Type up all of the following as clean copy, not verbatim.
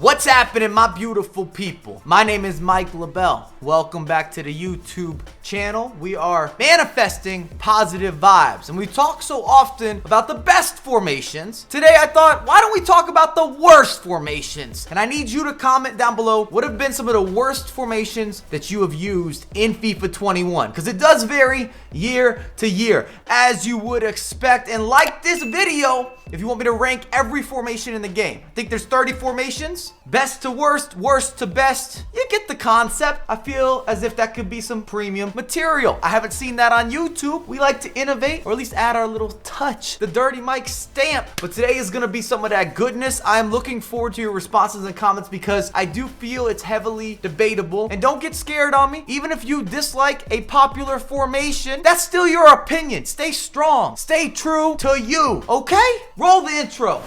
What's happening, my beautiful people? My name is Mike LaBelle. Welcome back to the YouTube channel. We are manifesting positive vibes, and we talk so often about the best formations. Today I thought, why don't we talk about the worst formations? And I need you to comment down below what have been some of the worst formations that you have used in FIFA 21, because it does vary year to year, as you would expect. And like this video if you want me to rank every formation in the game. I think there's 30 formations, best to worst, worst to best. You get the concept. I feel as if that could be some premium material. I haven't seen that on YouTube. We like to innovate, or at least add our little touch, the Dirty Mike stamp. But today is gonna be some of that goodness. I am looking forward to your responses and comments, because I do feel it's heavily debatable. And don't get scared on me. Even if you dislike a popular formation, that's still your opinion. Stay strong, stay true to you, okay? Roll the intro.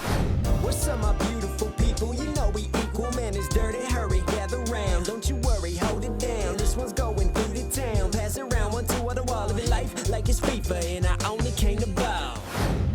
What's up, my beautiful people? You know we equal, man. It's dirty. Hurry, gather round. Don't you worry, hold it down. This one's going through the town. Pass it around, one, two, on the wall. Living life like it's FIFA, and I only came to bow.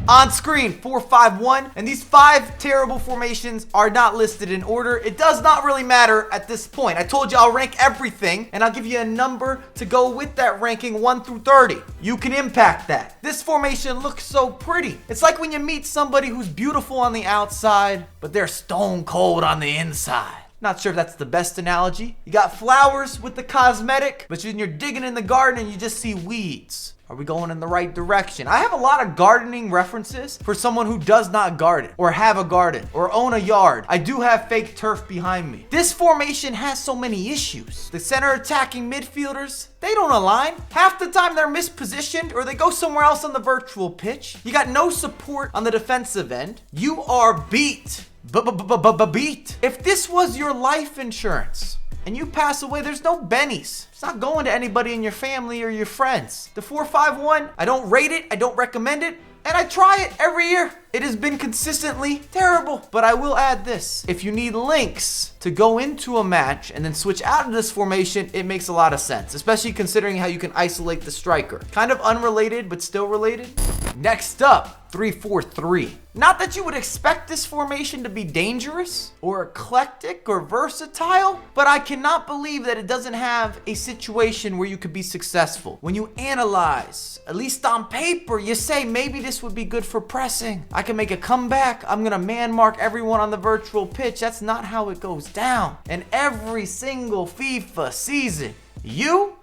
On screen, 4-5-1, and these 5 terrible formations are not listed in order. It does not really matter at this point. I told you I'll rank everything, and I'll give you a number to go with that ranking, 1 through 30. You can impact that. This formation looks so pretty. It's like when you meet somebody who's beautiful on the outside, but they're stone cold on the inside. Not sure if that's the best analogy. You got flowers with the cosmetic, but then you're digging in the garden and you just see weeds. Are we going in the right direction? I have a lot of gardening references for someone who does not garden, or have a garden, or own a yard. I do have fake turf behind me. This formation has so many issues. The center attacking midfielders, they don't align. Half the time they're mispositioned, or they go somewhere else on the virtual pitch. You got no support on the defensive end. You are beat. Beat. If this was your life insurance and you pass away, there's no bennies. It's not going to anybody in your family or your friends. The 4-5-1, I don't rate it, I don't recommend it, and I try it every year. It has been consistently terrible. But I will add this. If you need links to go into a match and then switch out of this formation, it makes a lot of sense, especially considering how you can isolate the striker. Kind of unrelated, but still related. Next up, 3-4-3. Not that you would expect this formation to be dangerous or eclectic or versatile, but I cannot believe that it doesn't have a situation where you could be successful. When you analyze, at least on paper, you say maybe this would be good for pressing. I can make a comeback. I'm gonna man mark everyone on the virtual pitch. That's not how it goes down. And every single FIFA season, you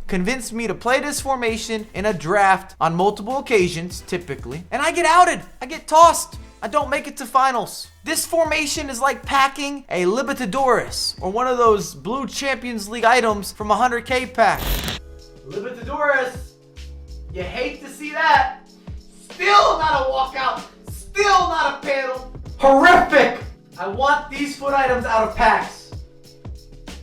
convinced me to play this formation in a draft on multiple occasions, typically, and I get outed. I get tossed. I don't make it to finals. This formation is like packing a Libertadores, or one of those blue Champions League items from a 100K pack. Libertadores, you hate to see that. Still not a walkout, still not a panel. Horrific. I want these foot items out of packs.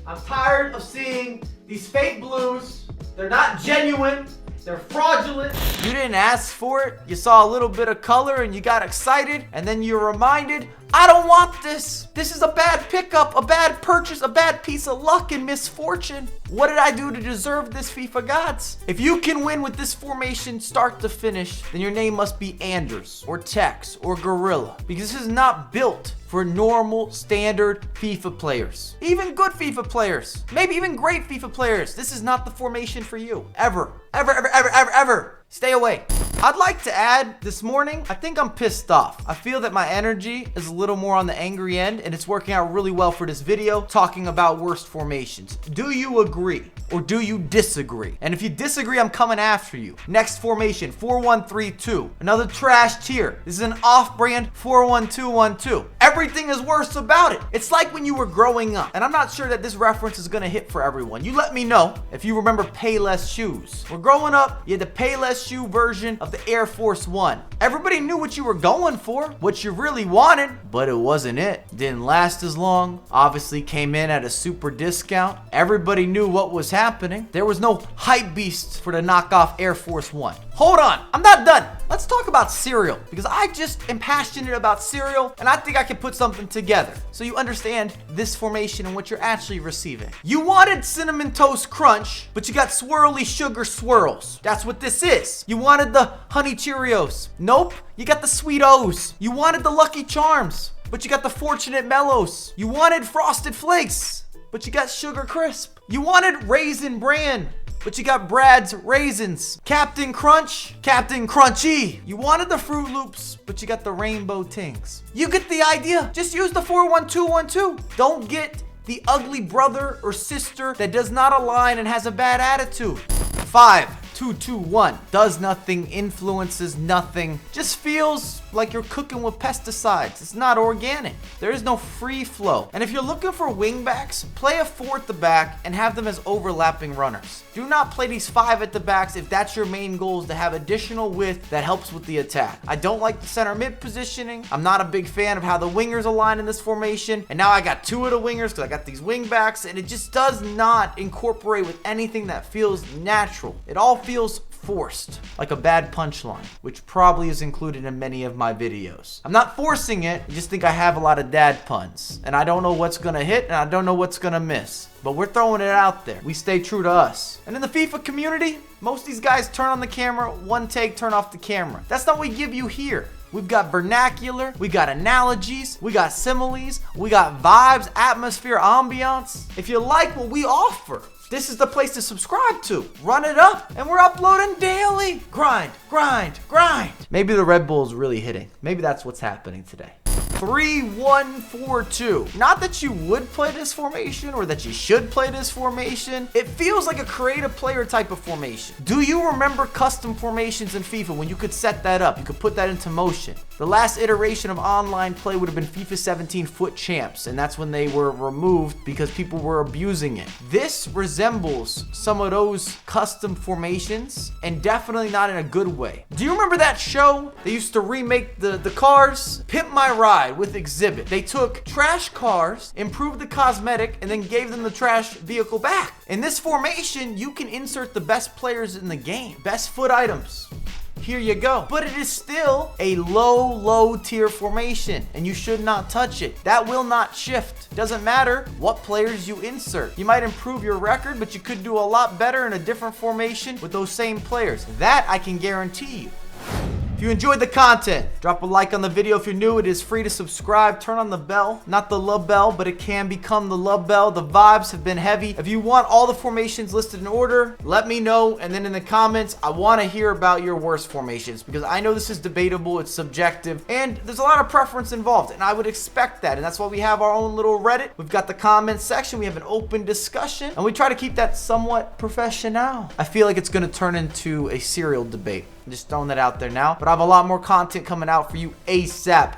I'm tired of seeing these fake blues. They're not genuine. They're fraudulent. You didn't ask for it. You saw a little bit of color and you got excited, and then you're reminded, I don't want this. This is a bad pickup, a bad purchase, a bad piece of luck and misfortune. What did I do to deserve this, FIFA gods? If you can win with this formation start to finish, then your name must be Anders or Tex or Gorilla, because this is not built for normal standard FIFA players. Even good FIFA players, maybe even great FIFA players. This is not the formation for you. Ever. Ever. Stay away. I'd like to add, this morning, I think I'm pissed off. I feel that my energy is a little more on the angry end, and it's working out really well for this video, talking about worst formations. Do you agree, or do you disagree? And if you disagree, I'm coming after you. Next formation, 4-1-3-2. Another trash tier. This is an off-brand 4-1-2-1-2. Everything is worse about it. It's like when you were growing up, and I'm not sure that this reference is gonna hit for everyone. You let me know if you remember Payless shoes. We're growing up, you had the Payless shoe version of the Air Force One. Everybody knew what you were going for, what you really wanted, but it wasn't it. Didn't last as long. Obviously came in at a super discount. Everybody knew what was happening. There was no hype beast for the knockoff Air Force One. Hold on, I'm not done. Let's talk about cereal, because I just am passionate about cereal, and I think I can put something together so you understand this formation and what you're actually receiving. You wanted Cinnamon Toast Crunch, but you got swirly sugar swirls. That's what this is. You wanted the Honey Cheerios. Nope, you got the Sweet O's. You wanted the Lucky Charms, but you got the Fortunate Mellows. You wanted Frosted Flakes, but you got Sugar Crisp. You wanted Raisin Bran, but you got Brad's Raisins. Captain Crunch, Captain Crunchy. You wanted the Fruit Loops, but you got the Rainbow Tings. You get the idea. Just use the 41212. Don't get the ugly brother or sister that does not align and has a bad attitude. 5221 does nothing, influences nothing, just feels like you're cooking with pesticides. It's not organic. There is no free flow. And if you're looking for wingbacks, play a 4 at the back and have them as overlapping runners. Do not play these 5 at the backs if that's your main goal, is to have additional width that helps with the attack. I don't like the center mid positioning. I'm not a big fan of how the wingers align in this formation. And now I got 2 of the wingers because I got these wingbacks, and it just does not incorporate with anything that feels natural. It all feels forced, like a bad punchline, which probably is included in many of my videos. I'm not forcing it, I just think I have a lot of dad puns, and I don't know what's gonna hit and I don't know what's gonna miss, but we're throwing it out there. We stay true to us. And in the FIFA community, most of these guys turn on the camera, one take, turn off the camera. That's not what we give you here. We've got vernacular, we got analogies, we got similes, we got vibes, atmosphere, ambiance. If you like what we offer, this is the place to subscribe to. Run it up, and we're uploading daily. Grind, grind, grind. Maybe the Red Bull is really hitting. Maybe that's what's happening today. 3-1-4-2. Not that you would play this formation or that you should play this formation. It feels like a creative player type of formation. Do you remember custom formations in FIFA when you could set that up? You could put that into motion. The last iteration of online play would have been FIFA 17 Foot Champs, and that's when they were removed because people were abusing it. This resembles some of those custom formations, and definitely not in a good way. Do you remember that show? They used to remake the cars? Pimp My Ride with Exhibit. They took trash cars, improved the cosmetic, and then gave them the trash vehicle back. In this formation, you can insert the best players in the game. Best foot items. Here you go. But it is still a low tier formation, and you should not touch it. That will not shift. Doesn't matter what players you insert. You might improve your record, but you could do a lot better in a different formation with those same players. That I can guarantee you. If you enjoyed the content, drop a like on the video. If you're new, it is free to subscribe. Turn on the bell. Not the LaBelle, but it can become the LaBelle. The vibes have been heavy. If you want all the formations listed in order, let me know. And then in the comments, I want to hear about your worst formations, because I know this is debatable, it's subjective, and there's a lot of preference involved, and I would expect that. And that's why we have our own little Reddit. We've got the comments section. We have an open discussion, and we try to keep that somewhat professional. I feel like it's going to turn into a serial debate. I'm just throwing that out there now. But I have a lot more content coming out for you ASAP.